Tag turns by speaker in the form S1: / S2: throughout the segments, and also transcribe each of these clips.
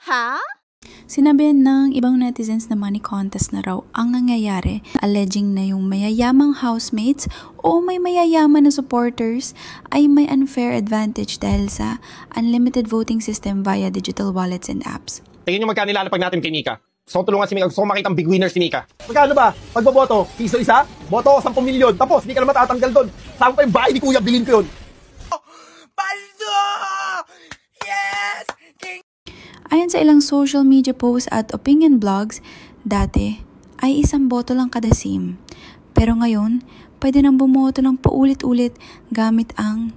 S1: Ha?
S2: Sinabihan ng ibang netizens na money contest na raw ang nangyayari, alleging na yung mayayamang housemates o may mayayaman na supporters ay may unfair advantage dahil sa unlimited voting system via digital wallets and apps.
S3: Tingin nyo magkano ilalapag natin kay Mika? Gusto ko tulungan si Mika. Gusto ko makita ang big winner si Mika.
S4: Magkano ba? Pagbaboto, piso isa? Boto ko 10 milyon. Tapos, hindi ka na matatanggal doon. Saan pa yung bahay ni Kuya? Bilhin ko yun.
S1: Paldo! Yes!
S2: Ayon sa ilang social media posts at opinion blogs, dati ay isang boto lang kada SIM. Pero ngayon, pwede nang bumoto ng paulit-ulit gamit ang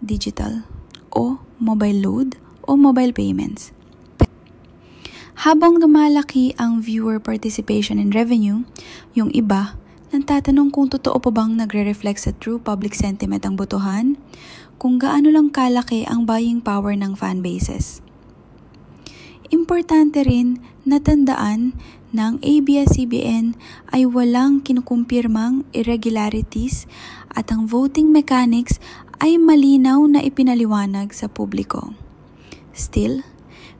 S2: digital o mobile load o mobile payments. Habang lumalaki ang viewer participation and revenue, yung iba nagtatanong kung totoo pa bang nagre-reflect sa true public sentiment ang botohan, kung gaano lang kalaki ang buying power ng fanbases. Importante rin na tandaan ng ABS-CBN ay walang kinukumpirmang irregularities at ang voting mechanics ay malinaw na ipinaliwanag sa publiko. Still,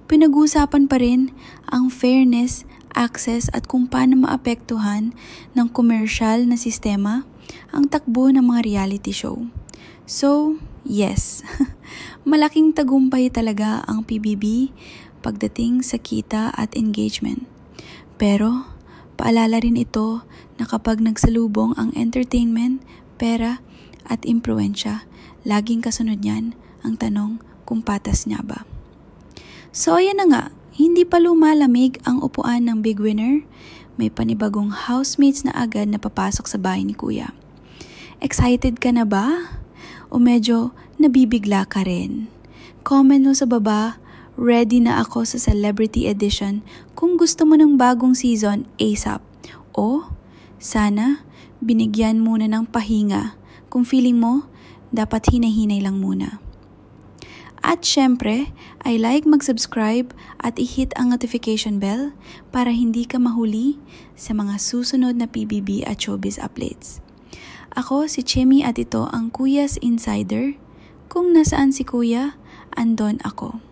S2: pinag-uusapan pa rin ang fairness, access at kung paano maapektuhan ng commercial na sistema ang takbo ng mga reality show. So, yes, malaking tagumpay talaga ang PBB pagdating sa kita at engagement. Pero, paalala rin ito na kapag nagsalubong ang entertainment, pera at impluensya, laging kasunod niyan ang tanong kung patas niya ba. So ayan na nga, hindi pa lumalamig ang upuan ng big winner, may panibagong housemates na agad na papasok sa bahay ni Kuya. Excited ka na ba? O medyo nabibigla ka rin? Comment mo sa baba. Ready na ako sa Celebrity Edition kung gusto mo ng bagong season ASAP. O, sana, binigyan muna ng pahinga kung feeling mo, dapat hinay-hinay lang muna. At syempre, I like mag-subscribe at i-hit ang notification bell para hindi ka mahuli sa mga susunod na PBB at showbiz updates. Ako si Chemi at ito ang Kuya's Insider. Kung nasaan si Kuya, andon ako.